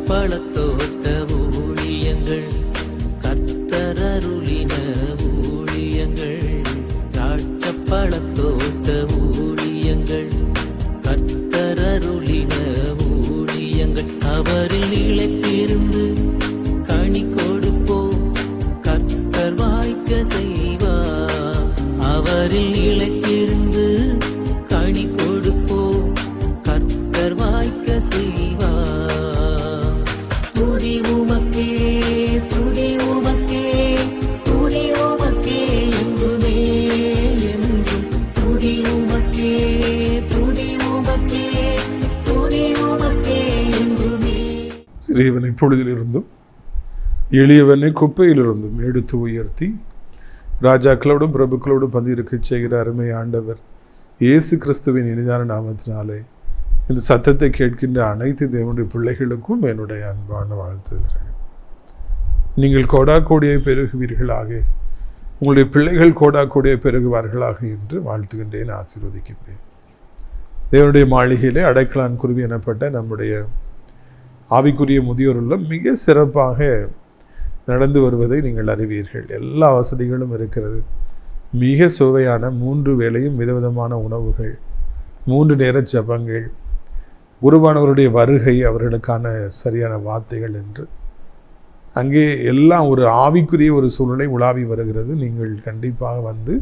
பழத்தோட்ட ஊழியங்கள், கர்த்தரருளின ஊழியங்கள். திராட்சை பழத்தோட்ட ஊழியங்கள், கர்த்தரருளின ஊழியங்கள். அவரில் நிலைத்திருந்து கனி கொடுப்போம், கர்த்தர் வாய்க்க செய்வார். அவரில் நிலைத்திருந்து கனி கொடுப்போம், கர்த்தர் வாய்க்க செய்வார். துதி உமக்கே, துதி உமக்கே, துதி உமக்கே என்றுமே என்றும். துதி உமக்கே, துதி உமக்கே, துதி உமக்கே என்றுமே. சிறியவனை பொழுதிலிருந்தும் எளியவனை குப்பையிலிருந்தும் எடுத்து உயர்த்தி ராஜாக்களோடும் பிரபுக்களோடும் பந்திருக்க செய்கிற அருமை ஆண்டவர் இயேசு கிறிஸ்துவின் இனிதான நாமத்தினாலே இந்த சத்தத்தை கேட்கின்ற அனைத்து தேவனுடைய பிள்ளைகளுக்கும் என்னுடைய அன்பான வாழ்த்துதல்கள். நீங்கள் கோடாக்கோடியை பெருகுவீர்களாக, உங்களுடைய பிள்ளைகள் கோடாக்கோடியை பெருகுவார்களாக என்று வாழ்த்துகின்றேன், ஆசீர்வதிக்கின்றேன். தேவனுடைய மாளிகையிலே அடைக்கலான் குருவி எனப்பட்ட நம்முடைய ஆவிக்குரிய முதியோர் இல்லம் மிக சிறப்பாக நடந்து வருவதை நீங்கள் அறிவீர்கள். எல்லா வசதிகளும் இருக்கிறது. மிக சுவையான 3 வேளையும் விதவிதமான உணவுகள், 3 நேர ஜபங்கள், குருவானவருடைய வருகை, அவர்களுக்கான சரியான வார்த்தைகள் என்று அங்கே எல்லாம் ஒரு ஆவிக்குரிய ஒரு சூழ்நிலை உலாவி வருகிறது. நீங்கள் கண்டிப்பாக வந்து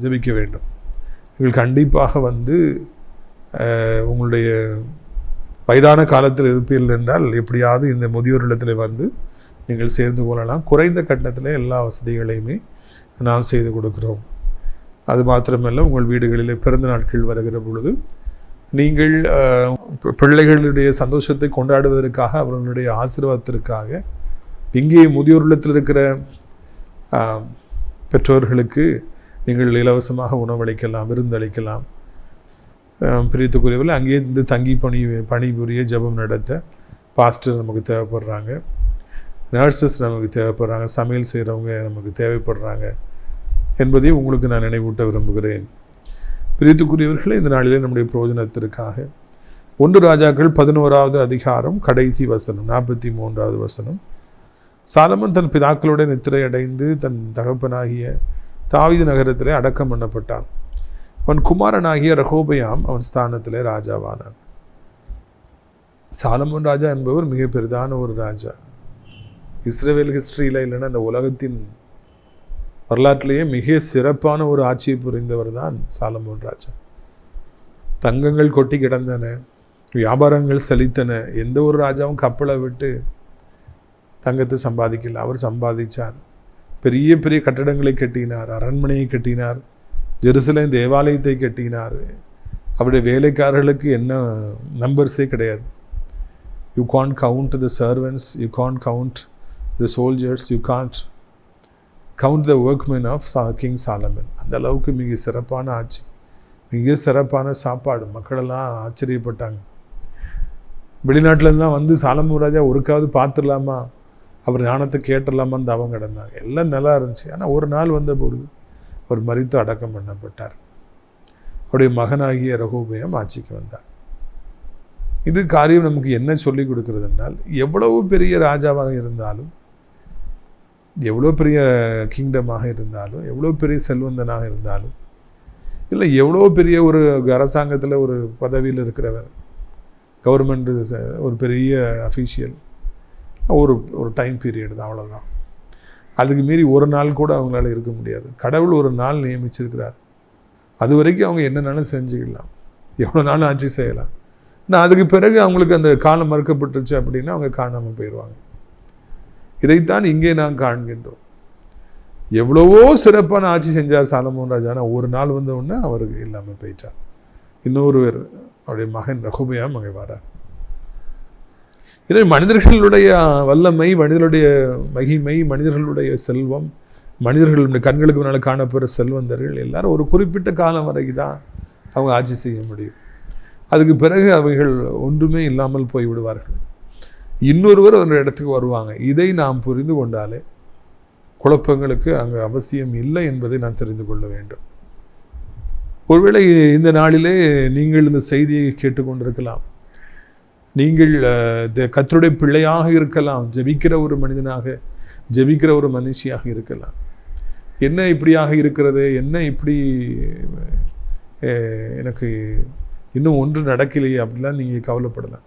ஜெபிக்க வேண்டும். நீங்கள் கண்டிப்பாக வந்து உங்களுடைய வயதான காலத்தில் இருப்பீர்கள் என்றால் எப்படியாவது இந்த முதியோர் இல்லத்தில் வந்து நீங்கள் சேர்ந்து கொள்ளலாம். குறைந்த கட்டணத்தில் எல்லா வசதிகளையுமே நாம் செய்து கொடுக்கிறோம். அது மாத்திரமல்ல, உங்கள் வீடுகளில் பிறந்த நாட்கள் வருகிற பொழுது நீங்கள் பிள்ளைகளுடைய சந்தோஷத்தை கொண்டாடுவதற்காக, அவர்களுடைய ஆசீர்வாதத்திற்காக இங்கே முதியோர் இல்லத்தில் இருக்கிற பெற்றோர்களுக்கு நீங்கள் இலவசமாக உணவளிக்கலாம், விருந்தளிக்கலாம். பிரித்துக்குரியவர்கள் அங்கேயே இருந்து தங்கி பணிபுரிய ஜபம் நடத்த பாஸ்டர் நமக்கு தேவைப்படுறாங்க, நர்சஸ் நமக்கு தேவைப்படுறாங்க, சமையல் செய்கிறவங்க நமக்கு தேவைப்படுறாங்க என்பதை உங்களுக்கு நான் நினைவூட்ட விரும்புகிறேன். பிரித்துக்குரியவர்களே, இந்த நாளிலே நம்முடைய பிரயோஜனத்திற்காக 1 ராஜாக்கள் 11வது அதிகாரம் கடைசி வசனம் 43வது வசனம். சாலமன் தன் பிதாக்களுடன் நித்திரை அடைந்து தன் தகப்பனாகிய தாவீது நகரத்திலே அடக்கம் பண்ணப்பட்டான். அவன் குமாரனாகிய ரெகோபெயாம் அவன் ஸ்தானத்திலே ராஜாவானான். சாலமோன் ராஜா என்பவர் மிக பெரிதான ஒரு ராஜா. இஸ்ரவேல் ஹிஸ்டரியில் இல்லைன்னா இந்த உலகத்தின் வரலாற்றிலேயே மிக சிறப்பான ஒரு ஆட்சியை புரிந்தவர் தான் சாலமோன் ராஜா. தங்கங்கள் கொட்டி கிடந்தன, வியாபாரங்கள் செழித்தன. எந்த ஒரு ராஜாவும் கப்பலை விட்டு தங்கத்தை சம்பாதிக்கல, அவர் சம்பாதிச்சார். பெரிய பெரிய கட்டடங்களை கட்டினார், அரண்மனையை கட்டினார், ஜெருசலேம் தேவாலயத்தை கட்டினார். அவருடைய வேலைக்காரர்களுக்கு என்ன நம்பர்ஸே கிடையாது. You can't count the servants, you can't count the soldiers, you can't count the workmen of King Solomon. அந்த அளவுக்கு மிக சிறப்பான ஆட்சி, மிக சிறப்பான சாப்பாடு. மக்களெல்லாம் ஆச்சரியப்பட்டாங்க. வெளிநாட்டிலேருந்து தான் வந்து சாலமோன் ராஜா ஒருக்காவது பார்த்துடலாமா, அவர் ஞானத்தை கேட்டுடலாமான்னு தவம் கிடந்தாங்க. எல்லாம் நல்லா இருந்துச்சு. ஆனால் ஒரு நாள் வந்த பொழுது அவர் மரித்து அடக்கம் பண்ணப்பட்டார். அவருடைய மகனாகிய ரெகோபெயாம் ஆட்சிக்கு வந்தார். இது காரியம் நமக்கு என்ன சொல்லி கொடுக்கிறதுனால், எவ்வளவு பெரிய ராஜாவாக இருந்தாலும், எவ்வளோ பெரிய கிங்டமாக இருந்தாலும், எவ்வளோ பெரிய செல்வந்தனாக இருந்தாலும், இல்லை எவ்வளோ பெரிய ஒரு அரசாங்கத்தில் ஒரு பதவியில் இருக்கிறவர், கவர்மெண்ட் ஒரு பெரிய அஃபீஷியல், ஒரு டைம் பீரியட் தான், அவ்வளோதான். அதுக்கு மீறி ஒரு நாள் கூட அவங்களால இருக்க முடியாது. கடவுள் ஒரு நாள் நியமிச்சிருக்கிறார். அது வரைக்கும் அவங்க என்னென்னாலும் செஞ்சுக்கலாம், எவ்வளோ நாளும் ஆட்சி செய்யலாம். ஆனால் அதுக்கு பிறகு அவங்களுக்கு அந்த காலம் மறுக்கப்பட்டுருச்சு அப்படின்னா அவங்க காணாமல் போயிடுவாங்க. இதைத்தான் இங்கே நாம் காண்கின்றோம். எவ்வளவோ சிறப்பான ஆட்சி செஞ்சார் சாலமோன் ராஜா. ஆனால் ஒரு நாள் வந்த உடனே அவருக்கு இல்லாமல் போயிட்டார். இன்னொருவர் அவருடைய மகன் ரெகோபெயாம் அங்கே வரார். இதை மனிதர்களுடைய வல்லமை, மனிதர்களுடைய மகிமை, மனிதர்களுடைய செல்வம், மனிதர்களுடைய கண்களுக்கு முன்னால் காணப்படுற செல்வந்தர்கள் எல்லாரும் ஒரு குறிப்பிட்ட காலம் வரைக்கும் தான் அவங்க ஆட்சி செய்ய முடியும். அதுக்கு பிறகு அவைகள் ஒன்றுமே இல்லாமல் போய்விடுவார்கள். இன்னொருவர் ஒரு இடத்துக்கு வருவாங்க. இதை நாம் புரிந்து கொண்டாலே குழப்பங்களுக்கு அங்கே அவசியம் இல்லை என்பதை நான் தெரிந்து கொள்ள வேண்டும். ஒருவேளை இந்த நாளிலே நீங்கள் இந்த செய்தியை கேட்டுக்கொண்டிருக்கலாம். நீங்கள் கர்த்தருடைய பிள்ளையாக இருக்கலாம், ஜெபிக்கிற ஒரு மனிதனாக, ஜெபிக்கிற ஒரு மனுஷியாக இருக்கலாம். என்ன இப்படியாக இருக்கிறது, என்ன இப்படி எனக்கு இன்னும் ஒன்று நடக்கலையே அப்படிலாம் நீங்கள் கவலைப்படலாம்.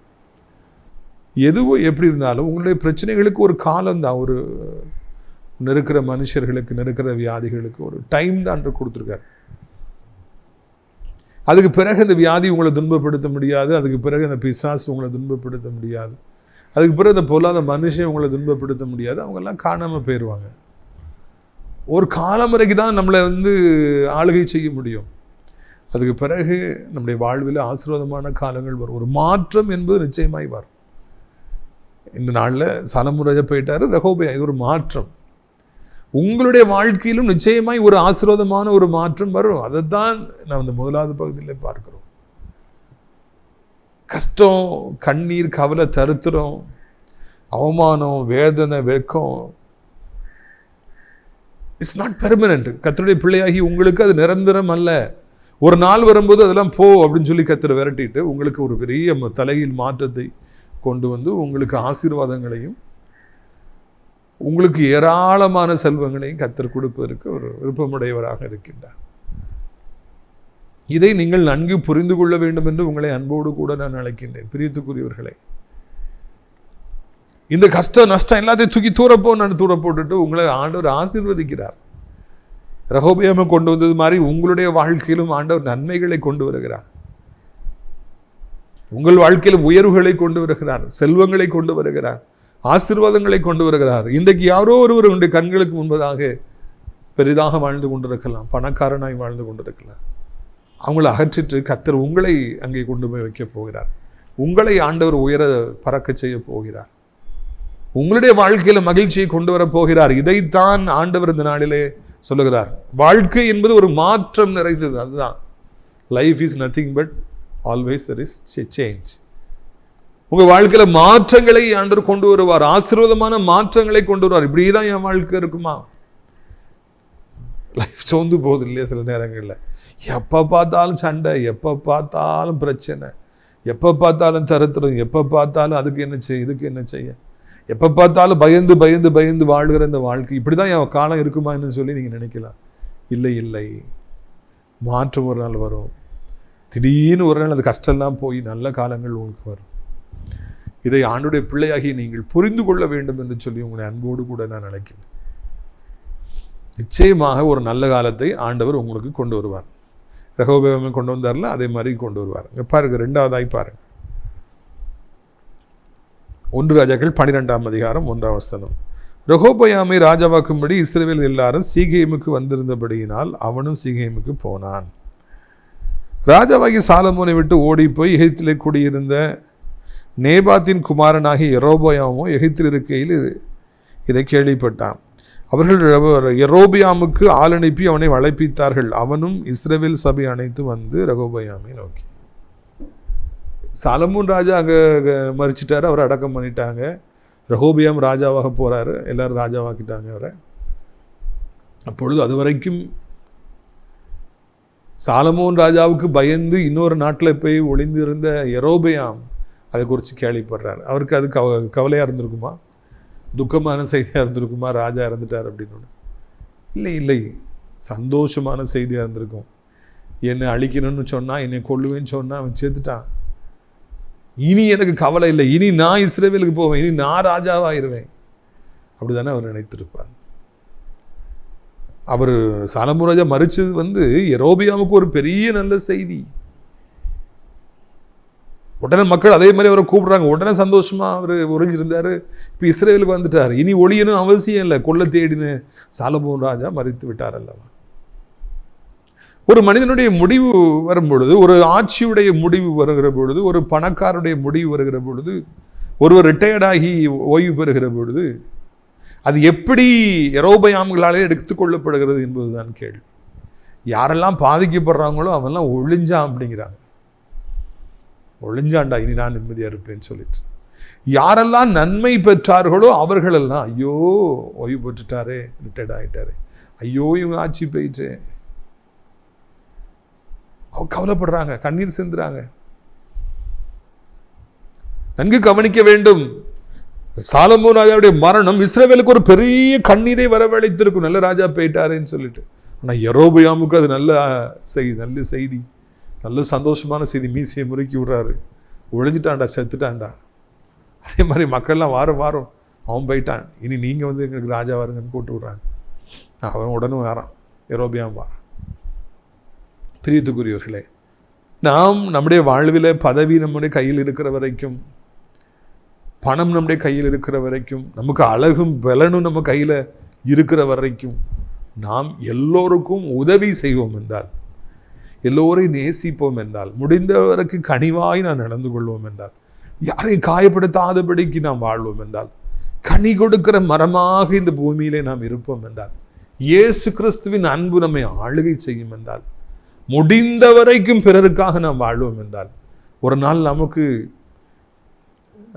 எதுவோ எப்படி இருந்தாலும் உங்களுடைய பிரச்சனைகளுக்கு ஒரு காலம்தான், ஒரு நெருக்கிற மனுஷர்களுக்கு, நெருக்கிற வியாதிகளுக்கு ஒரு டைம் தான் கொடுத்துருக்காரு. அதுக்கு பிறகு அந்த வியாதி உங்களை துன்பப்படுத்த முடியாது, அதுக்கு பிறகு அந்த பிசாசு உங்களை துன்பப்படுத்த முடியாது, அதுக்கு பிறகு அந்த பொல்லாத மனுஷன் உங்களை துன்பப்படுத்த முடியாது. அவங்கெல்லாம் காணாமல் போயிடுவாங்க. ஒரு காலம் வரைக்கும் தான் நம்மளை ஆளுகை செய்ய முடியும். அதுக்கு பிறகு நம்முடைய வாழ்வில் ஆசீர்வாதமான காலங்கள் வரும். ஒரு மாற்றம் என்பது நிச்சயமாய் வரும். இந்த நாளில் சாலமோன் ராஜா போயிட்டாரு, ரெகோபெயாம், இது ஒரு மாற்றம். உங்களுடைய வாழ்க்கையிலும் நிச்சயமாய் ஒரு ஆசீர்வாதமான ஒரு மாற்றம் வரும். அதைத்தான் நாம் இந்த முதலாவது பகுதியில் பார்க்கிறோம். கஷ்டம், கண்ணீர், கவலை, தரித்திரம், அவமானம், வேதனை, வெட்கம், இட்ஸ் நாட் பெர்மனன்ட். கர்த்தருடைய பிள்ளையாகி உங்களுக்கு அது நிரந்தரம் அல்ல. ஒரு நாள் வரும்போது அதெல்லாம் போ அப்படின்னு சொல்லி கர்த்தரை விரட்டிட்டு உங்களுக்கு ஒரு பெரிய தலையில் மாற்றத்தை கொண்டு உங்களுக்கு ஆசீர்வாதங்களையும் உங்களுக்கு ஏராளமான செல்வங்களையும் கர்த்தர் கொடுப்பதற்கு ஒரு விருப்பமுடையவராக இருக்கின்றார். இதை நீங்கள் நன்கு புரிந்து கொள்ள வேண்டும் என்று உங்களை அன்போடு கூட நான் அழைக்கின்றேன். பிரியத்துக்குரியவர்களே, இந்த கஷ்டம் நஷ்டம் எல்லாத்தையும் தூக்கி தூர போட்டுட்டு உங்களை ஆண்டவர் ஆசீர்வதிக்கிறார். ரெகோபெயாமை கொண்டு வந்தது மாதிரி உங்களுடைய வாழ்க்கையிலும் ஆண்டவர் நன்மைகளை கொண்டு வருகிறார். உங்கள் வாழ்க்கையில் உயர்வுகளை கொண்டு வருகிறார், செல்வங்களை கொண்டு வருகிறார், ஆசீர்வாதங்களை கொண்டு வருகிறார். இன்றைக்கு யாரோ ஒருவர் உங்களுடைய கண்களுக்கு முன்பதாக பெரிதாக வாழ்ந்து கொண்டிருக்கலாம், பணக்காரனாய் வாழ்ந்து கொண்டிருக்கலாம். அவங்களை அகற்றிட்டு கர்த்தர் உங்களை அங்கே கொண்டு போய் வைக்க போகிறார். உங்களை ஆண்டவர் உயர பறக்க செய்ய போகிறார். உங்களுடைய வாழ்க்கையில மகிழ்ச்சியை கொண்டு வர போகிறார். இதைத்தான் ஆண்டவர் இந்த நாளிலே சொல்லுகிறார். வாழ்க்கை என்பது ஒரு மாற்றம் நிறைந்தது. அதுதான் life is nothing but always there is change. உங்க வாழ்க்கையில மாற்றங்களை ஆண்டவர் கொண்டு வருவார், ஆசீர்வாதமான மாற்றங்களை கொண்டு வருவார். இப்படிதான் என் வாழ்க்கை இருக்குமா? லைஃப் சோர்ந்து போகுது இல்லையா? சில நேரங்கள்ல எப்ப பார்த்தாலும் சண்டை, எப்ப பார்த்தாலும் பிரச்சனை, எப்ப பார்த்தாலும் தரித்திரம், எப்ப பார்த்தாலும் அதுக்கு என்ன செய்ய, இதுக்கு என்ன செய்ய, எப்ப பார்த்தாலும் பயந்து பயந்து பயந்து வாழ்கிற இந்த வாழ்க்கை, இப்படிதான் என் காலம் இருக்குமான்னு சொல்லி நீங்க நினைக்கலாம். இல்லை இல்லை, மாற்றம் ஒரு நாள் வரும். திடீர்னு ஒரு நாள் அது கஷ்டம்லாம் போய் நல்ல காலங்கள் உங்களுக்கு வரும். இதை ஆண்டுடைய பிள்ளையாகி நீங்கள் புரிந்து கொள்ள வேண்டும் என்று சொல்லி உங்களை அன்போடு கூட நான் நினைக்கிறேன். நிச்சயமாக ஒரு நல்ல காலத்தை ஆண்டவர் உங்களுக்கு கொண்டு வருவார். ரெகோபெயாமை கொண்டு வந்தார்ல, அதே மாதிரி கொண்டு வருவார். பாருங்க, 2வதாய் பாருங்க, 1 ராஜாக்கள் 12ஆம் அதிகாரம் 1ஆம் வசனம். ரெகோபெயாமை ராஜாவாக்கும்படி இஸ்ரவேல் எல்லாரும் சீகேமுக்கு வந்திருந்தபடியினால் அவனும் சீகேமுக்கு போனான். ராஜாவாகி சாலமோனை விட்டு ஓடி போய் எகிப்திலே குடியிருந்த நேபாத்தின் குமாரனாகிய யெரொபெயாமோ எகிப்தில் இருக்கையில் இதை கேள்விப்பட்டான். அவர்கள் யெரொபெயாமுக்கு ஆள் அனுப்பி அவனை வளைப்பித்தார்கள். அவனும் இஸ்ரவேல் சபை அனைத்து வந்து ரெகோபெயாமை நோக்கி. சாலமோன் ராஜா அங்கே மறிச்சிட்டாரு, அவரை அடக்கம் பண்ணிட்டாங்க. ரெகோபெயாம் ராஜாவாக போறாரு, எல்லாரும் ராஜாவாக்கிட்டாங்க அவரை. அப்பொழுது அது வரைக்கும் சாலமோன் ராஜாவுக்கு பயந்து இன்னொரு நாட்டில் போய் ஒளிந்திருந்த யெரொபெயாம் அதை குறித்து கேள்விப்படுறாரு. அவருக்கு அது கவலையாக இருந்திருக்குமா, துக்கமான செய்தியாக இருந்திருக்குமா, ராஜா இறந்துட்டார் அப்படின்னு? இல்லை இல்லை, சந்தோஷமான செய்தியாக இருந்திருக்கும். என்னை அழிக்கணும்னு சொன்னால், என்னை கொல்லுவேன்னு சொன்னால் அவன் சேர்த்துட்டான். இனி எனக்கு கவலை இல்லை, இனி நான் இஸ்ரவேலுக்கு போவேன், இனி நான் ராஜாவாகிருவேன், அப்படி தானே அவர் நினைத்திருப்பார். அவர் சாலமோன் ராஜா மறிச்சது யெரொபெயாமுக்கு ஒரு பெரிய நல்ல செய்தி. உடனே மக்கள் அதே மாதிரி அவரை கூப்பிடுறாங்க. உடனே சந்தோஷமா அவர் ஒளிஞ்சிருந்தாரு, இப்போ இஸ்ரவேலுக்கு வந்துட்டார். இனி ஒளியணும் அவசியம் இல்லை, கொல்ல தேடின சாலமோன் ராஜா மறித்து விட்டார் அல்லவா? ஒரு மனிதனுடைய முடிவு வரும் பொழுது, ஒரு ஆட்சியுடைய முடிவு வருகிற பொழுது, ஒரு பணக்காரருடைய முடிவு வருகிற பொழுது, ஒருவர் ரிட்டையர்டாகி ஓய்வு பெறுகிற பொழுது, அது எப்படி யெரொபெயாம்களாலே எடுத்துக்கொள்ளப்படுகிறது என்பதுதான் கேள்வி. யாரெல்லாம் பாதிக்கப்படுறாங்களோ அவெல்லாம் ஒளிஞ்சான் அப்படிங்கிறாங்க. ஒளிஞ்சாண்டா, இனி நான் நிம்மதியாக இருப்பேன்னு சொல்லிட்டு. யாரெல்லாம் நன்மை பெற்றார்களோ அவர்களெல்லாம் ஐயோ ஓய்வு பெற்றுட்டாரே, ரிட்டையர்ட் ஆகிட்டாரே, ஐயோ இவங்க ஆட்சி போயிட்டு கவலைப்படுறாங்க, கண்ணீர் சிந்துறாங்க. நன்கு கவனிக்க வேண்டும். சாலமோன் ராஜாவுடைய மரணம் இஸ்ரவேலுக்கு ஒரு பெரிய கண்ணீரை வரவழைத்திருக்கும். நல்ல ராஜா போயிட்டாருன்னு சொல்லிட்டு. ஆனால் யெரொபெயாமுக்கு அது நல்ல செய்தி, நல்ல சந்தோஷமான செய்தி. மீசையை முறுக்கி விடுறாரு, ஒழிஞ்சிட்டான்டா, செத்துட்டான்டா. அதே மாதிரி மக்கள்லாம் வாரம் அவன் போயிட்டான், இனி நீங்கள் வந்து எங்களுக்கு ராஜா வருங்கன்னு கூட்டு விடுறாங்க. அவன் உடனே வரான், யெரொபெயாம் வரான். பிரியத்துக்குரியவர்களே, நாம் நம்முடைய வாழ்வில் பதவி நம்முடைய கையில் இருக்கிற வரைக்கும், பணம் நம்முடைய கையில் இருக்கிற வரைக்கும், நமக்கு அழகும் பலனும் நம்ம கையில் இருக்கிற வரைக்கும் நாம் எல்லோருக்கும் உதவி செய்வோம் என்றால், எல்லோரையும் நேசிப்போம் என்றால், முடிந்தவரைக்கு கனிவாய் நான் நடந்து கொள்வோம் என்றால், யாரையும் காயப்படுத்தாதபடிக்கு நாம் வாழ்வோம் என்றால், கனி கொடுக்கிற மரமாக இந்த பூமியிலே நாம் இருப்போம் என்றால், இயேசு கிறிஸ்துவின் அன்பு நம்மை ஆளுகை செய்யும் என்றால், முடிந்த வரைக்கும் பிறருக்காக நாம் வாழ்வோம் என்றால், ஒரு நாள் நமக்கு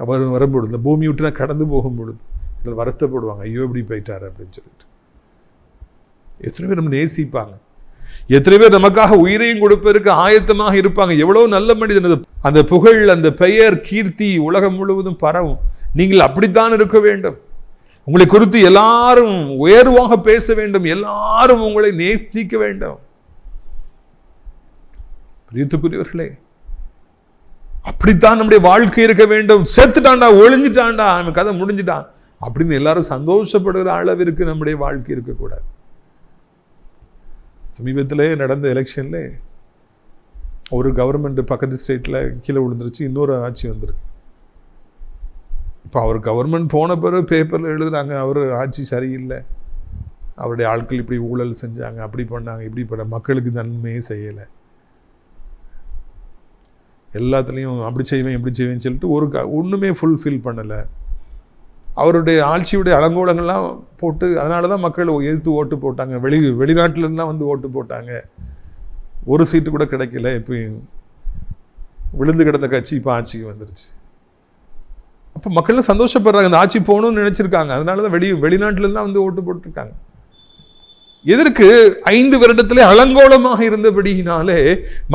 வரும்பொழுது, பூமி விட்டு நான் கடந்து போகும் பொழுது வருத்தப்படுவாங்க, ஐயோ இப்படி போயிட்டார் அப்படின்னு சொல்லிட்டு. எத்தனை பேர் நம்ம நேசிப்பாங்க, எத்தனை பேர் நமக்காக உயிரையும் கொடுப்பதற்கு ஆயத்தமாக இருப்பாங்க. எவ்வளவு நல்ல மனிதன், அந்த புகழ், அந்த பெயர், கீர்த்தி உலகம் முழுவதும் பரவும். நீங்கள் அப்படித்தான் இருக்க வேண்டும். உங்களை குறித்து எல்லாரும் உயர்வாக பேச வேண்டும், எல்லாரும் உங்களை நேசிக்க வேண்டும். பிரியத்துக்குரியவர்களே, அப்படித்தான் நம்முடைய வாழ்க்கை இருக்க வேண்டும். செத்துட்டான்டா, ஒழிஞ்சிட்டான்டா, அவன் கதை முடிஞ்சிட்டான் அப்படின்னு எல்லாரும் சந்தோஷப்படுகிற அளவிற்கு நம்முடைய வாழ்க்கை இருக்கக்கூடாது. சமீபத்திலே நடந்த எலெக்ஷன்ல ஒரு கவர்மெண்ட் பக்கத்து ஸ்டேட்ல கீழே விழுந்துருச்சு, இன்னொரு ஆட்சி வந்திருக்கு. இப்போ அவர் கவர்மெண்ட் போன பிறகு பேப்பரில் எழுதுறாங்க, அவர் ஆட்சி சரியில்லை, அவருடைய ஆட்கள் இப்படி ஊழல் செஞ்சாங்க, அப்படி பண்ணாங்க, இப்படி பண்ண, மக்களுக்கு நன்மையே செய்யலை, எல்லாத்துலேயும் அப்படி செய்வேன் இப்படி செய்வேன்னு சொல்லிட்டு ஒன்றுமே ஃபுல்ஃபில் பண்ணலை. அவருடைய ஆட்சியுடைய அலங்கோலங்கள்லாம் போட்டு, அதனால தான் மக்கள் எதிர்த்து ஓட்டு போட்டாங்க. வெளிநாட்டிலேருந்துலாம் வந்து ஓட்டு போட்டாங்க. ஒரு சீட்டு கூட கிடைக்கல. இப்போ விழுந்து கிடந்த கட்சி இப்போ ஆட்சிக்கு வந்துருச்சு. அப்போ மக்கள்லாம் சந்தோஷப்படுறாங்க, இந்த ஆட்சி போகணும்னு நினச்சிருக்காங்க. அதனால தான் வெளிநாட்டிலேருந்து தான் வந்து ஓட்டு போட்டிருக்காங்க. எதற்கு? 5 வருடத்திலே அலங்கோலமாக இருந்தபடியினாலே,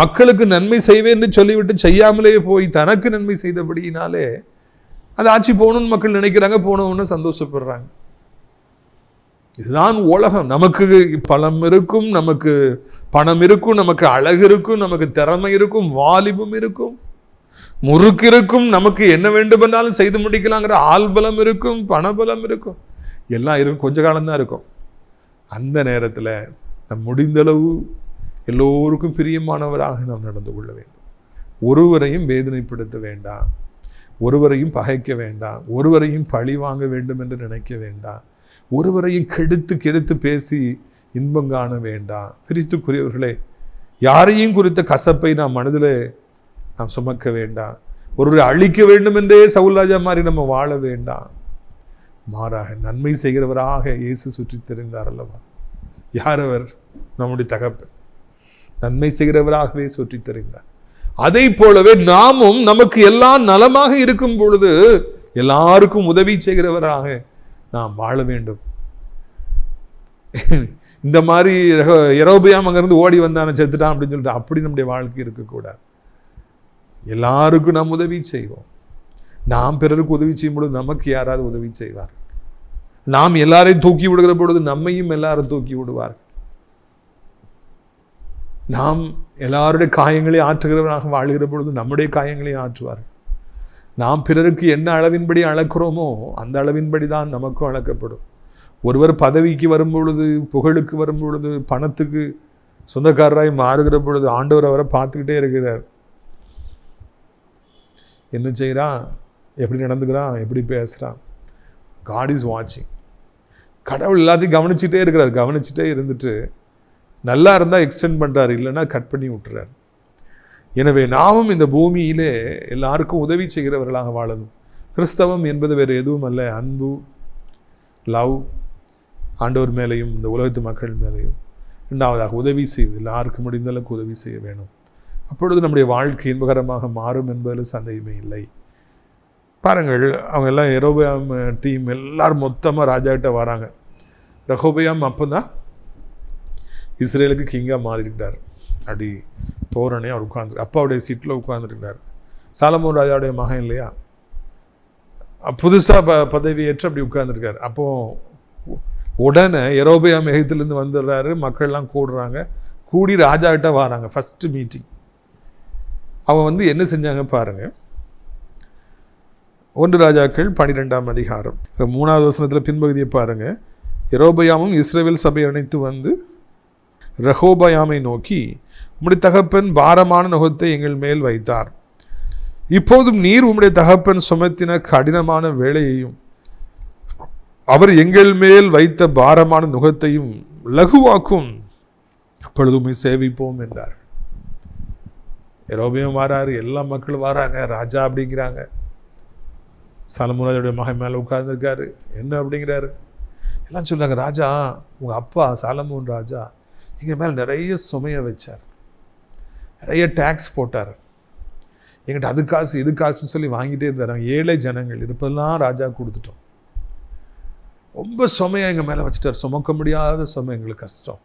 மக்களுக்கு நன்மை செய்வேன்னு சொல்லிவிட்டு செய்யாமலே போய் தனக்கு நன்மை செய்தபடியினாலே அது ஆட்சி போகணும்னு மக்கள் நினைக்கிறாங்க, போனவொன்னு சந்தோஷப்படுறாங்க. இதுதான் உலகம். நமக்கு பலம் இருக்கும், நமக்கு பணம் இருக்கும், நமக்கு அழகு இருக்கும், நமக்கு திறமை இருக்கும், வாலிபம் இருக்கும், முறுக்கு இருக்கும், நமக்கு என்ன வேண்டுமென்றாலும் செய்து முடிக்கலாங்கிற ஆள்பலம் இருக்கும், பணபலம் இருக்கும், எல்லாம் இருக்கும். கொஞ்ச காலம்தான் இருக்கும். அந்த நேரத்தில் நம் முடிந்தளவு எல்லோருக்கும் பிரியமானவராக நாம் நடந்து கொள்ள வேண்டும். ஒருவரையும் வேதனைப்படுத்த வேண்டாம், ஒருவரையும் பகைக்க வேண்டாம், ஒருவரையும் பழி வாங்க வேண்டும் என்று நினைக்க வேண்டாம், ஒருவரையும் கெடுத்து பேசி இன்பம் காண வேண்டாம். பிரித்துக்குரியவர்களே, யாரையும் குறித்த கசப்பை நாம் மனதில் நாம் சுமக்க வேண்டாம். ஒருவரை அழிக்க வேண்டும் என்றே சவுல் ராஜா மாதிரி நம்ம வாழ வேண்டாம். மாறாக நன்மை செய்கிறவராக இயேசு சுற்றி தெரிந்தார் அல்லவா? யார் அவர்? நம்முடைய தகப்பன். நன்மை செய்கிறவராகவே சுற்றி தெரிந்தார். அதை போலவே நாமும் நமக்கு எல்லாம் நலமாக இருக்கும் பொழுது எல்லாருக்கும் உதவி செய்கிறவராக நாம் வாழ வேண்டும். இந்த மாதிரி யெரொபெயாம் அங்கிருந்து ஓடி வந்தான செத்துட்டான் அப்படின்னு சொல்லிட்டு அப்படி நம்முடைய வாழ்க்கை இருக்கக்கூடாது. எல்லாருக்கும் நாம் உதவி செய்வோம். நாம் பிறருக்கு உதவி செய்யும் பொழுது நமக்கு யாராவது உதவி செய்வார். நாம் எல்லாரையும் தூக்கி விடுகிற பொழுது நம்மையும் எல்லாரும் தூக்கி விடுவார். நாம் எல்லாருடைய காயங்களை ஆற்றுகிறவராக வாழ்கிற பொழுது நம்முடைய காயங்களை ஆற்றுவார். நாம் பிறருக்கு என்ன அளவின்படி அளக்கிறோமோ அந்த அளவின்படி தான் நமக்கும் அளக்கப்படும். ஒருவர் பதவிக்கு வரும் பொழுது, புகழுக்கு வரும் பொழுது, பணத்துக்கு சொந்தக்காரராய் மாறுகிற பொழுது ஆண்டவர் அவரை பார்த்துக்கிட்டே இருக்கிறார். என்ன செய்கிறான், எப்படி நடந்துக்கிறான், எப்படி பேசுகிறான். God is watching. கடவுள் எல்லாத்தையும் கவனிச்சுட்டே இருக்கிறார். கவனிச்சுட்டே இருந்துட்டு நல்லா இருந்தால் எக்ஸ்டெண்ட் பண்ணுறாரு, இல்லைன்னா கட் பண்ணி விட்டுறாரு. எனவே நாமும் இந்த பூமியிலே எல்லாருக்கும் உதவி செய்கிறவர்களாக வாழணும். கிறிஸ்தவம் என்பது வேறு எதுவும் அல்ல, அன்பு, லவ், ஆண்டவர் மேலேயும் இந்த உலகத்து மக்கள் மேலேயும். 2வதாக உதவி செய்வது, எல்லாருக்கும் முடிந்த அளவுக்கு உதவி செய்ய வேணும். அப்பொழுது நம்முடைய வாழ்க்கை இன்பகரமாக மாறும் என்பதில் சந்தேகமே இல்லை. பாருங்கள், அவங்க எல்லாம் யெரொபெயாம் டீம் எல்லாரும் மொத்தமாக ராஜாக்கிட்ட வராங்க. ரெகொபெயாம் அப்போ தான் இஸ்ரேலுக்கு கிங்காக மாறியிருக்கிறார். அப்படி தோரணே அவர் உட்கார்ந்து அப்பாவுடைய சீட்டில் உட்கார்ந்துருக்கிறார். சாலமோன் ராஜாவுடைய மகன் இல்லையா, புதுசாக பதவியேற்று அப்படி உட்கார்ந்துருக்காரு. அப்போது உடனே யெரொபெயாம் எகிப்திலேருந்து வந்துடுறாரு. மக்கள்லாம் கூடுறாங்க. கூடி ராஜா கிட்ட வராங்க. First meeting. அவன் என்ன செஞ்சாங்க பாருங்கள். 1 ராஜாக்கள் 12ஆம் அதிகாரம் 3வது வசனத்தில் பின்பகுதியை பாருங்கள். யெரொபெயாமும் இஸ்ரவேல் சபையை அணைத்து வந்து ரெகொபெயாமை நோக்கி, உம்முடைய தகப்பன் பாரமான நுகத்தை எங்கள் மேல் வைத்தார். இப்போதும் நீர் உம்முடைய தகப்பன் சுமத்தின கடினமான வேலையையும் அவர் எங்கள் மேல் வைத்த பாரமான நுகத்தையும் லகுவாக்கும், அப்பொழுதுமே சேவிப்போம் என்றார். யெரொபெயாம் வாராரு, எல்லா மக்களும் வராங்க. ராஜா அப்படிங்கிறாங்க. சாலமோன் ராஜாவுடைய மகன் மேலே உட்கார்ந்துருக்காரு. என்ன அப்படிங்கிறாரு? எல்லாம் சொல்கிறாங்க, ராஜா உங்கள் அப்பா சாலமோன் ராஜா எங்கள் மேலே நிறைய சுமையை வச்சார், நிறைய டேக்ஸ் போட்டார், எங்கிட்ட அது காசு இது காசுன்னு சொல்லி வாங்கிட்டே இருந்தார். ஏழை ஜனங்கள் இருப்பதெல்லாம் ராஜா கொடுத்துட்டோம். ரொம்ப சுமையாக எங்கள் மேலே வச்சுட்டார். சுமக்க முடியாத சுமை, எங்களுக்கு கஷ்டம்.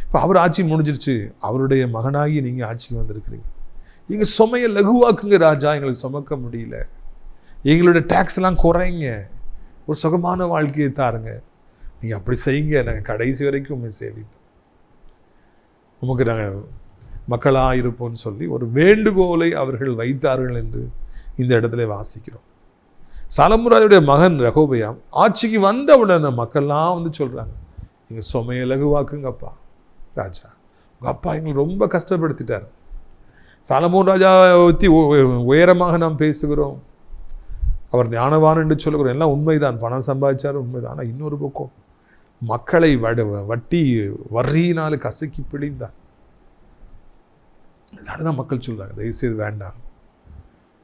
இப்போ அவர் ஆட்சி முடிஞ்சிருச்சு. அவருடைய மகனாகி நீங்கள் ஆட்சிக்கு வந்திருக்கிறீங்க. எங்கள் சுமையை லகுவாக்குங்க ராஜா, எங்களுக்கு சுமக்க முடியல. எங்களோட டேக்ஸ் எல்லாம் குறைங்க, ஒரு சுகமான வாழ்க்கையை தாருங்க. நீங்கள் அப்படி செய்யுங்க, நாங்கள் கடைசி வரைக்கும் உண்மை சேவிப்போம், உமக்கு நாங்கள் மக்களாக இருப்போம்னு சொல்லி ஒரு வேண்டுகோளை அவர்கள் வைத்தார்கள் என்று இந்த இடத்துல வாசிக்கிறோம். சாலமோன் ராஜாவுடைய மகன் ரெகொபெயாம் ஆட்சிக்கு வந்தவுடனே மக்கள்லாம் சொல்கிறாங்க, நீங்கள் சுமையை லகுவாக்குங்கப்பா ராஜா, உங்கள் அப்பா எங்களை ரொம்ப கஷ்டப்படுத்திட்டார். சாலமோன் ராஜாவை பற்றி உயரமாக நாம் பேசுகிறோம், அவர் ஞானவான் என்று சொல்லுகிறோம், எல்லாம் உண்மைதான், பணம் சம்பாதிச்சார் உண்மைதான். ஆனால் இன்னொரு பக்கம் மக்களை வட்டி வரியினால் கசக்கி பிழிந்தார். அதுதான் மக்கள் சொல்கிறாங்க, தயவுசெய்து வேண்டாம்,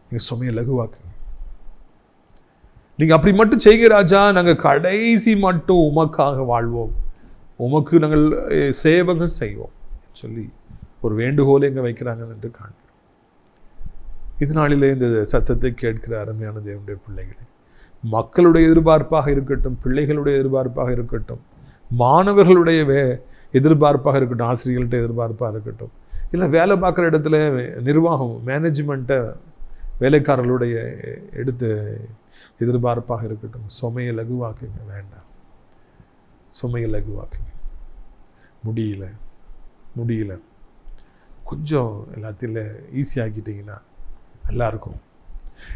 நீங்கள் சுமையை லகுவாக்குங்க, நீங்கள் அப்படி மட்டும் செய்க ராஜா, நாங்கள் கடைசி மட்டும் உமக்காக வாழ்வோம், உமக்கு நாங்கள் சேவகம் செய்வோம் சொல்லி ஒரு வேண்டுகோளை எங்கே வைக்கிறாங்கன்னு என்று காண்கிறோம். இதனாலே இந்த சத்தத்தை கேட்கிற அருமையான தேவனுடைய பிள்ளைகளே, மக்களுடைய எதிர்பார்ப்பாக இருக்கட்டும், பிள்ளைகளுடைய எதிர்பார்ப்பாக இருக்கட்டும், மாணவர்களுடைய எதிர்பார்ப்பாக இருக்கட்டும், ஆசிரியர்கள்ட்ட எதிர்பார்ப்பாக இருக்கட்டும், இல்லை வேலை பார்க்குற இடத்துல நிர்வாகம் மேனேஜ்மெண்ட்டை வேலைக்காரர்களுடைய எதிர்பார்ப்பாக இருக்கட்டும், சுமையை லகுவாக்குங்க. வேண்டாம், சுமையை லகுவாக்குங்க. முடியல கொஞ்சம் எல்லாத்தையும் ஈஸியாக்கிட்டீங்கன்னா நல்லா இருக்கும்.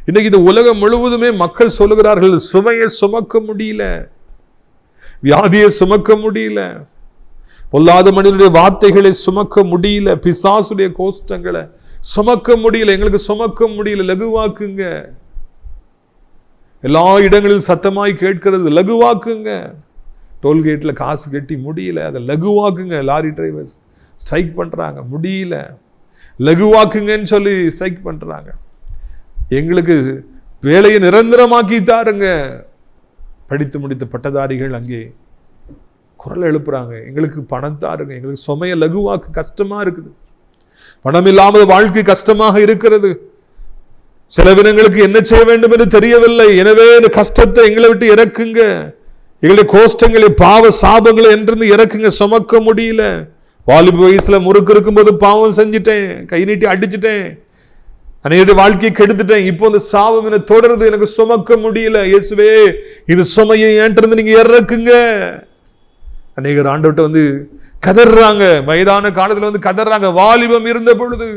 இன்னைக்கு இந்த உலகம் முழுவதுமே மக்கள் சொல்லுகிறார்கள், சுமையை சுமக்க முடியல, வியாதியை சுமக்க முடியல, பொல்லாத மனிதனுடைய வார்த்தைகளை சுமக்க முடியல, பிசாசுடைய கோஷ்டங்களை சுமக்க முடியல, எங்களுக்கு சுமக்க முடியல, லகுவாக்குங்க. எல்லா இடங்களிலும் சத்தமாய் கேட்கிறது, லகுவாக்குங்க. டோல்கேட்டில் காசு கட்டி முடியல, அதை லகுவாக்குங்க. லாரி டிரைவர்ஸ் ஸ்ட்ரைக் பண்ணுறாங்க, முடியல, லகுவாக்குங்கன்னு சொல்லி ஸ்ட்ரைக் பண்ணுறாங்க. எங்களுக்கு வேலையை நிரந்தரமாக்கி தாருங்க. படித்து முடித்த பட்டதாரிகள் அங்கே குரல் எழுப்புறாங்க, எங்களுக்கு பணம் தாருங்க, எங்களுக்கு சுமைய லகுவாக்கு, கஷ்டமா இருக்குது, பணம் இல்லாமல் வாழ்க்கை கஷ்டமாக இருக்கிறது, செலவினங்களுக்கு என்ன செய்ய வேண்டும் என்று தெரியவில்லை, எனவே இந்த கஷ்டத்தை எங்களை விட்டு இறக்குங்க, எங்களுடைய கோஷ்டங்களை பாவ சாபங்களை என்றிருந்து இறக்குங்க, சுமக்க முடியல. வாலிப வயசுல முறுக்கு இருக்கும்போது பாவம் செஞ்சுட்டேன், கை நீட்டி அடிச்சுட்டேன், அனைவருடைய வாழ்க்கையை கெடுத்துட்டேன், இப்போ இந்த சாபம் என்ன தொடருது, எனக்கு சுமக்க முடியல, இயேசுவே இது சுமையை ஏன்றது நீங்க இறக்குங்க. அநேகர் ஆண்டவர்கிட்ட கதறாங்க, வயதான காலத்துல கதறாங்க, வாலிபம் இருந்த பொழுது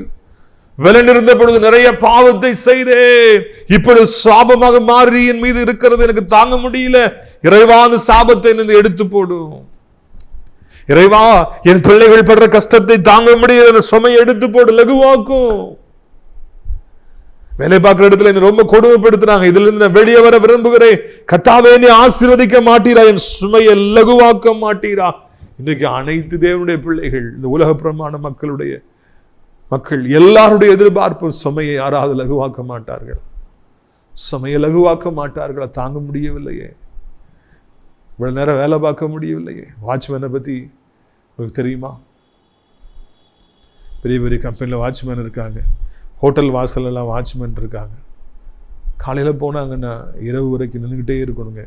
வெலன் இருந்த பொழுது நிறைய பாவத்தை செய்தேன், இப்பொழுது சாபமாக மாறி என் மீது இருக்கிறது, எனக்கு தாங்க முடியல, இறைவா அந்த சாபத்தை எடுத்து போடும், இறைவா என் பிள்ளைகள் படுற கஷ்டத்தை தாங்க முடியல, சுமையை எடுத்து போடு, லகுவாக்கும். வேலை பார்க்கிற இடத்துல என்ன ரொம்ப கொடுமைப்படுத்துறாங்க, இதுல இருந்து நான் வெளியே வர விரும்புகிறேன், கர்த்தாவே என்னை ஆசீர்வதிக்க மாட்டீரா, என் சுமையை லகுவாக்க மாட்டீரா. இன்றைக்கு அனைத்து தேவனுடைய பிள்ளைகள், இந்த உலக பிரமாண மக்கள் எல்லாருடைய எதிர்பார்ப்பு, சுமையை யாராவது லகுவாக்க மாட்டார்கள், சுமையை லகுவாக்க மாட்டார்களா, தாங்க முடியவில்லையே, இவ்வளவு நேரம் வேலை பார்க்க முடியவில்லையே. வாட்ச்மேனை பத்தி உங்களுக்கு தெரியுமா? பெரிய பெரிய கம்பெனியில் வாட்ச்மேன் இருக்காங்க, ஹோட்டல் வாசலெல்லாம் வாட்ச்மேன் இருக்காங்க. காலையில் போனாங்கன்னா இரவு வரைக்கும் நின்றுக்கிட்டே இருக்கணுங்க,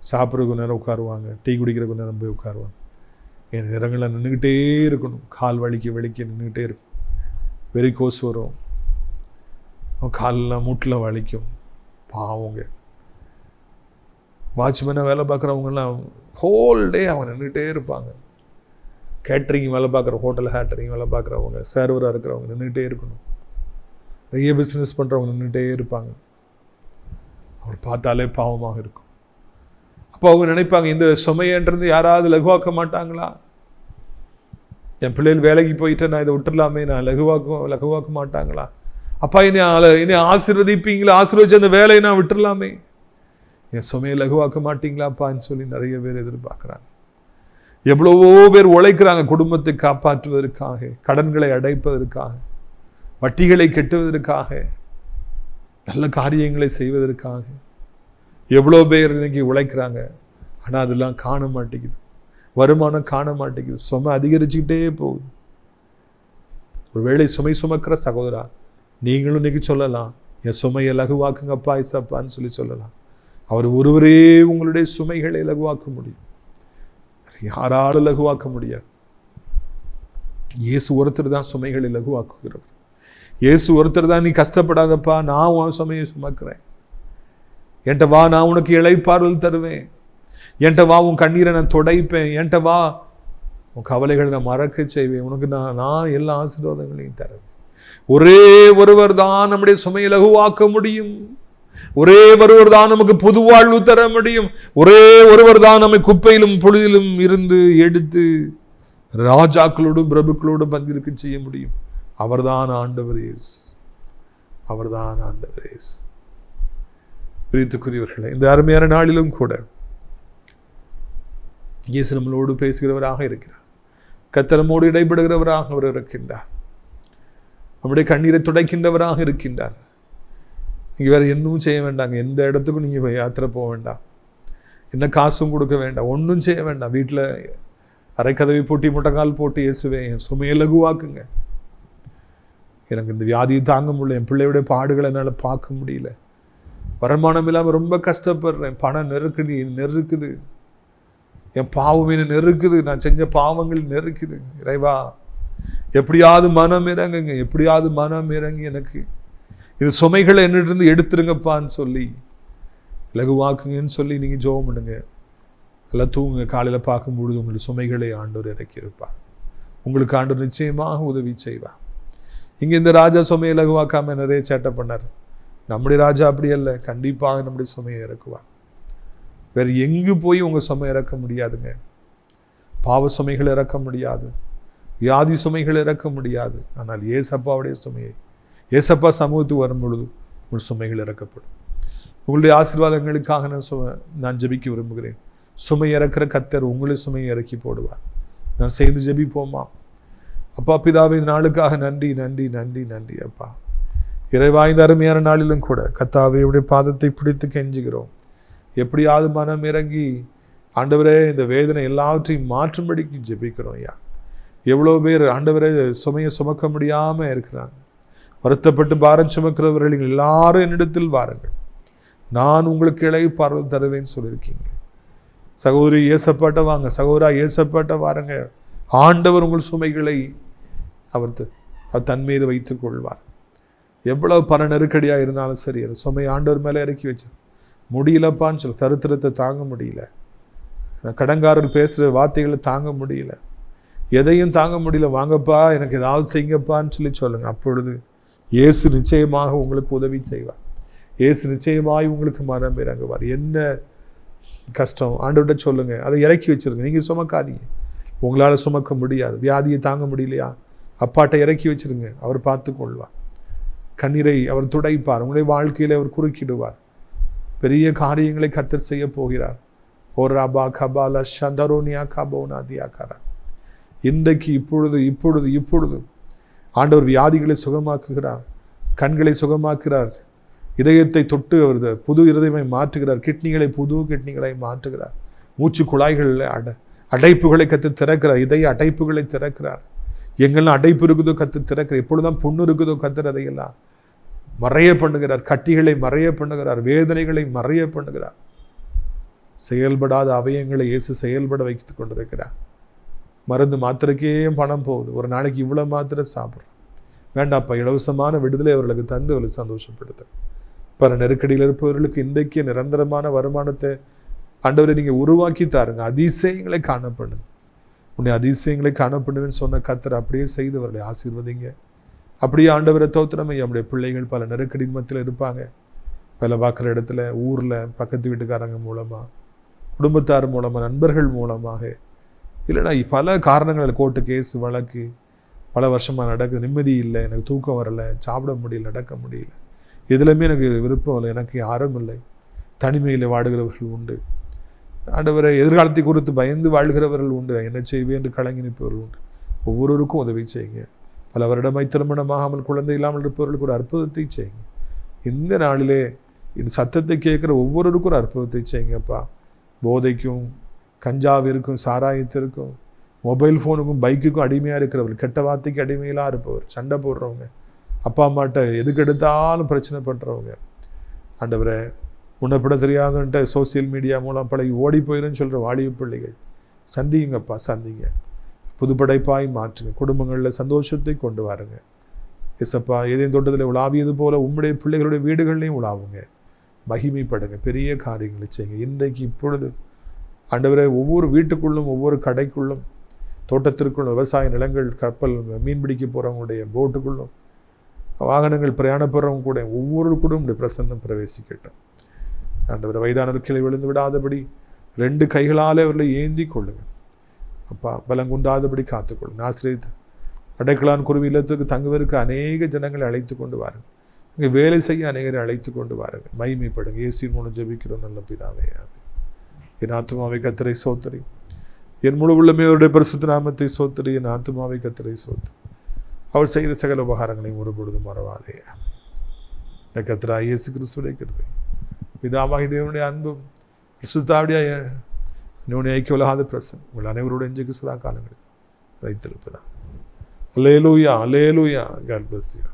சாப்பிட்றதுக்கு நேரம் உட்காருவாங்க, டீ குடிக்கிறதுக்கு நேரம் போய் உட்காருவாங்க, என் நேரங்களில் நின்றுக்கிட்டே இருக்கணும், கால் வலிக்க நின்றுக்கிட்டே இருக்கும், வெறிக்கோஸ் வரும், காலெல்லாம் மூட்டில் வலிக்கும், பாவங்க. வாட்ச்மேனாக வேலை பார்க்குறவங்கெல்லாம் ஹோல் டே அவங்க நின்றுட்டே இருப்பாங்க. கேட்ரிங் வேலை பார்க்குற ஹோட்டல் கேட்ரிங் வேலை பார்க்குறவங்க, சர்வராக இருக்கிறவங்க நின்றுட்டே இருக்கணும். நிறைய பிஸ்னஸ் பண்ணுறவங்க நின்றுட்டே இருப்பாங்க. அவர் பார்த்தாலே பாவமாக இருக்கும். அப்போ அவங்க நினைப்பாங்க, இந்த சுமையன்றது யாராவது லகுவாக்க மாட்டாங்களா? என் பிள்ளைகள் வேலைக்கு போயிட்டு நான் இதை விட்டுடலாமே, நான் லகுவாக்க மாட்டாங்களா? அப்பா என்னை ஆசீர்வதிப்பீங்களா? ஆசீர்வதிச்சு அந்த வேலையை நான் விட்டுடலாமே, என் சுமையை லகுவாக்க மாட்டீங்களாப்பான்னு சொல்லி நிறைய பேர் எதிர்பார்க்குறாங்க. எவ்வளவோ பேர் உழைக்கிறாங்க குடும்பத்தை காப்பாற்றுவதற்காக, கடன்களை அடைப்பதற்காக, வட்டிகளை கட்டுவதற்காக, நல்ல காரியங்களை செய்வதற்காக எவ்வளோ பேர் இன்னைக்கு உழைக்கிறாங்க. ஆனால் அதெல்லாம் காண மாட்டேங்குது, வருமானம் காண மாட்டேங்குது, சுமை அதிகரிச்சுக்கிட்டே போகுது. ஒருவேளை சுமை சுமக்கிற சகோதரா, நீங்களும் இன்னைக்கு சொல்லலாம், என் சுமையை லகுவாக்குங்கப்பா இசப்பான்னு சொல்லலாம். அவர் ஒருவரே உங்களுடைய சுமைகளை லகுவாக்க முடியும், யாராலும் லகுவாக்க முடியாது. இயேசு ஒருத்தர் தான் சுமைகளை லகுவாக்குகிறவர். இயேசு ஒருத்தர் தான், நீ கஷ்டப்படாதப்பா, நான் உன் சுமையை சுமக்கிறேன், என்கிட்ட வா, நான் உனக்கு இளைப்பாறுதல் தருவேன், என்கிட்ட வா, உன் கண்ணீரை நான் துடைப்பேன், என்கிட்ட வா, உன் கவலைகளை நான் மறக்க செய்வேன், உனக்கு நான் எல்லா ஆசீர்வாதங்களையும் தருவேன். ஒரே ஒருவர் தான் நம்முடைய சுமையை லகுவாக்க முடியும். ஒரே ஒருவர் தான் நமக்கு புது வாழ்வு தர முடியும். ஒரே ஒருவர் தான் நம்மை குப்பையிலும் பொழுதிலும் இருந்து எடுத்து ராஜாக்களோடும் பிரபுக்களோடும் பங்கிருக்க செய்ய முடியும். அவர்தான் ஆண்டவர் இயேசு. அவர்தான் ஆண்டவர் இயேசு. பிரியத்துக்குரியவர்களே, இந்த அருமையான நாளிலும் கூட இயேசு நம்மளோடு பேசுகிறவராக இருக்கிறார். கர்த்தர் நம்மோடு இடைபடுகிறவராக அவர் இருக்கின்றார். நம்முடைய கண்ணீரை துடைக்கின்றவராக இருக்கின்றார். நீங்கள் வேறு இன்னும் செய்ய வேண்டாங்க, எந்த இடத்துக்கும் நீங்கள் யாத்திரை போக வேண்டாம், என்ன காசும் கொடுக்க வேண்டாம், ஒன்றும் செய்ய வேண்டாம். வீட்டில் அரைக்கதவை போட்டி முட்டக்கால் போட்டு இயேசுவே என் சுமையை லகுவாக்குங்க, எனக்கு இந்த வியாதியை தாங்க முடியல, என் பிள்ளையுடைய பாடுகளை என்னால் பார்க்க முடியல, வருமானம் இல்லாமல் ரொம்ப கஷ்டப்படுறேன், பணம் நெருக்குது, என் பாவம் என்ன நெருக்குது, நான் செஞ்ச பாவங்கள் நெருக்குது, இறைவா எப்படியாவது மனம் இறங்குங்க, எப்படியாவது மனம் இறங்கி எனக்கு இது சுமைகளை என்னிருந்து எடுத்துருங்கப்பான்னு சொல்லி லகுவாக்குங்கன்னு சொல்லி நீங்கள் ஜெபம் பண்ணுங்க. எல்லாம் தூங்குங்க. காலையில் பார்க்கும்பொழுது உங்களுக்கு சுமைகளை ஆண்டவர் இறக்கி இருப்பார். உங்களுக்கு ஆண்டவர் நிச்சயமாக உதவி செய்வார். இங்கே இந்த ராஜா சுமையை லகுவாக்காமல் நிறைய சேட்டை பண்ணார். நம்முடைய ராஜா அப்படி அல்ல, கண்டிப்பாக நம்முடைய சுமையை இறக்குவார். வேறு எங்கு போய் உங்கள் சுமை இறக்க முடியாதுங்க. பாவ சுமைகள் இறக்க முடியாது, வியாதி சுமைகள் இறக்க முடியாது. ஆனால் ஏசப்பாவுடைய சுமையை, ஏசப்பா சமூகத்துக்கு வரும் பொழுது உங்கள் சுமைகள் இறக்கப்படும். உங்களுடைய ஆசீர்வாதங்களுக்காக நான் ஜெபிக்க விரும்புகிறேன். சுமை இறக்கிற கர்த்தர் உங்களுடைய சுமையை இறக்கி போடுவார். நான் சேர்ந்து ஜெபிப்போமா? அப்பா பிதாவே, இந்த நாளுக்காக நன்றி நன்றி நன்றி நன்றி அப்பா. இறைவா, இந்த அருமையான நாளிலும் கூட கர்த்தாவே உடைய பாதத்தை பிடித்து கெஞ்சுகிறோம். எப்படியாவது மனம் இறங்கி ஆண்டவரே இந்த வேதனை எல்லாவற்றையும் மாற்றும்படிக்கு ஜெபிக்கிறோம் ஐயா. எவ்வளோ பேர் ஆண்டவரே சுமையை சுமக்க முடியாமல் இருக்கிறாங்க. வருத்தப்பட்டு பாரம் சுமக்கிறவர்கள் எல்லாரும் என்னிடத்தில் வாருங்கள், நான் உங்களுக்கு இளைப்பாறுதல் தருவேன்னு சொல்லியிருக்கீங்க. சகோதரி ஏசப்பாட்ட வாங்க, சகோதரா ஏசப்பாட்ட வாருங்க. ஆண்டவர் உங்கள் சுமைகளை அவர் தன் மீது வைத்துக் கொள்வார். எவ்வளவு பண நெருக்கடியாக இருந்தாலும் சரி, அந்த சுமை ஆண்டவர் மேலே இறக்கி வச்சு முடியலப்பான்னு சொல்லி, தரித்திரத்தை தாங்க முடியல, கடங்காரர் பேசுகிற வார்த்தைகளை தாங்க முடியல, எதையும் தாங்க முடியல, வாங்கப்பா எனக்கு ஏதாவது செய்யுங்கப்பான்னு சொல்லி சொல்லுங்க. அப்பொழுது இயேசு நிச்சயமாக உங்களுக்கு உதவி செய்வார். இயேசு நிச்சயமாய் உங்களுக்கு மனம் இறங்குவார். என்ன கஷ்டம் ஆண்டவர்கிட்ட சொல்லுங்க, அதை இறக்கி வச்சிருங்க. நீங்கள் சுமக்காதீங்க, உங்களால் சுமக்க முடியாது, வியாதியை தாங்க முடியலையா, அப்பாட்ட இறக்கி வச்சிருங்க, அவர் பார்த்து கொள்வார். கண்ணீரை அவர் துடைப்பார், உங்களுடைய வாழ்க்கையில் அவர் குறுக்கிடுவார். பெரிய காரியங்களை கர்த்தர் செய்ய போகிறார். ஓ ராபா கபாலா சந்தரோனியா கபோனாதியாக்காரா. இன்றைக்கு இப்பொழுது இப்பொழுது இப்பொழுது ஆண்டவர் வியாதிகளை சுகமாக்குகிறார், கண்களை சுகமாக்குகிறார், இதயத்தை தொட்டு அவர் புது இருதயமை மாற்றுகிறார், கிட்னிகளை புது கிட்னிகளை மாற்றுகிறார், மூச்சு குழாய்களில் அடைப்புகளை கற்று திறக்கிறார், இதய அடைப்புகளை திறக்கிறார். எங்கெல்லாம் அடைப்பு இருக்குதோ கற்று திறக்கிறார், எப்பொழுதுதான் புண்ணு இருக்குதோ கத்துறதையெல்லாம் மறைய பண்ணுகிறார், கட்டிகளை மறைய பண்ணுகிறார், வேதனைகளை மறைய பண்ணுகிறார். செயல்படாத அவயங்களை இயேசு செயல்பட வைத்து கொண்டிருக்கிறார். மருந்து மாத்திரைக்கே பணம் போகுது, ஒரு நாளைக்கு இவ்வளோ மாத்திரை சாப்பிட்றோம். வேண்டாப்பா, இலவசமான விடுதலை அவர்களுக்கு தந்து அவர்களுக்கு சந்தோஷப்படுத்த. பல நெருக்கடியில் இருப்பவர்களுக்கு இன்றைக்கு நிரந்தரமான வருமானத்தை ஆண்டவரை நீங்கள் உருவாக்கி தாருங்க, அதிசயங்களை காணப்படுங்க. உன்னை அதிசயங்களை காணப்படுவேன்னு சொன்ன கர்த்தர் அப்படியே செய்தவர்களை ஆசீர்வதிங்க. அப்படியே ஆண்டவரை தோத்திரமே, நம்முடைய பிள்ளைகள் பல நெருக்கடி மத்தியில் இருப்பாங்க. வேலை பார்க்குற இடத்துல, ஊரில், பக்கத்து வீட்டுக்காரங்க மூலமாக, குடும்பத்தார் மூலமாக, நண்பர்கள் மூலமாக, இல்லைனா பல காரணங்கள், கோர்ட்டு கேஸ் வழக்கு பல வருஷமாக நடக்குது, நிம்மதி இல்லை, எனக்கு தூக்கம் வரலை, சாப்பிட முடியல, நடக்க முடியல, எதுலையுமே எனக்கு விருப்பம் இல்லை, எனக்கு யாரும் இல்லை, தனிமையில் வாடுகிறவர்கள் உண்டு. ஆண்டவரை எதிர்காலத்தை குறித்து பயந்து வாழ்கிறவர்கள் உண்டு. என்ன செய்வேன் என்று கலங்கி நிற்பவர்கள் உண்டு. ஒவ்வொருவருக்கும் உதவி செய்யுங்க. பல வருடமாய் திருமணமாகாமல் குழந்தை இல்லாமல் இருப்பவர்களுக்கு ஒரு அற்புதத்தை செய்யுங்க. இந்த நாளிலே இது சத்தத்தை கேட்குற ஒவ்வொருவருக்கும் ஒரு அற்புதத்தை செய்யுங்கப்பா. போதைக்கும், கஞ்சாவிற்கும், சாராயத்திற்கும், மொபைல் ஃபோனுக்கும், பைக்குக்கும் அடிமையாக இருக்கிறவர்கள், கெட்ட வார்த்தைக்கு அடிமையிலாக இருப்பவர், சண்டை போடுறவங்க, அப்பா அம்மாட்ட எதுக்கு எடுத்தாலும் பிரச்சனை பண்ணுறவங்க, ஆண்டவரை முன்னப்பட தெரியாதுன்ட்டு சோசியல் மீடியா மூலம் பழகி ஓடி போயிடுன்னு சொல்கிற வாலிப பிள்ளைகள் சந்திங்கப்பா, சந்திங்க. புதுப்படைப்பாய் மாற்றுங்க. குடும்பங்களில் சந்தோஷத்தை கொண்டு வாருங்க. எசப்பா, எதையும் தோட்டத்தில் உலாவியது போல உம்முடைய பிள்ளைகளுடைய வீடுகள்லையும் உலாவுங்க. மகிமைப்படுங்க. பெரிய காரியங்களை செய்யுங்க. இன்றைக்கு இப்பொழுது ஆண்டவரை ஒவ்வொரு வீட்டுக்குள்ளும், ஒவ்வொரு கடைக்குள்ளும், தோட்டத்திற்குள்ளும், விவசாய நிலங்கள், கப்பல், மீன்பிடிக்க போகிறவங்களுடைய போட்டுக்குள்ளும், வாகனங்கள் பிரயாணப்படுறவங்க கூட ஒவ்வொரு உடைய பிரசன்னம் பிரவேசிக்கட்டும். ஆண்டவரை வயதானவர் கீழே விழுந்து விடாதபடி 2 கைகளால் அவர்களை ஏந்தி கொள்ளுங்க அப்பா. பலங்குண்டாதபடி காத்துக்கொள்ளுங்க. ஆசிரியத்து அடைக்கலான் குருவி இல்லத்துக்கு தங்குவதற்கு அநேக ஜனங்களை அழைத்து கொண்டு வாருங்க. இங்கே வேலை செய்ய அநேகரை அழைத்து கொண்டு வாருங்க. மகிமைப்படுங்க. இயேசுவின் மூலம் ஜெபிக்கிறோம் நல்ல பிதாவே. என் ஆத்துமாவை கர்த்தரை சோத்தரி, என் முழு உள்ளமே அவருடைய பரிசுத்த நாமத்தை சோத்தரி. என் ஆத்துமாவை கர்த்தரை சோத்தரி, அவர் செய்த சகல உபகாரங்களையும் ஒருபொழுதும் மறவாதே. கர்த்தராகிய இயேசு கிறிஸ்துவின் கிருபை, பிதாவாகிய தேவனுடைய அன்பும், பரிசுத்தாவிய அன்யோன்ய ஐக்கியமில்லாத பிரசன்னம் உங்கள் அனைவரோடு இன்றைக்கு சதா காலங்களில் வைத்திருப்பதா. அல்லேலூயா, அல்லேலூயா. God bless you.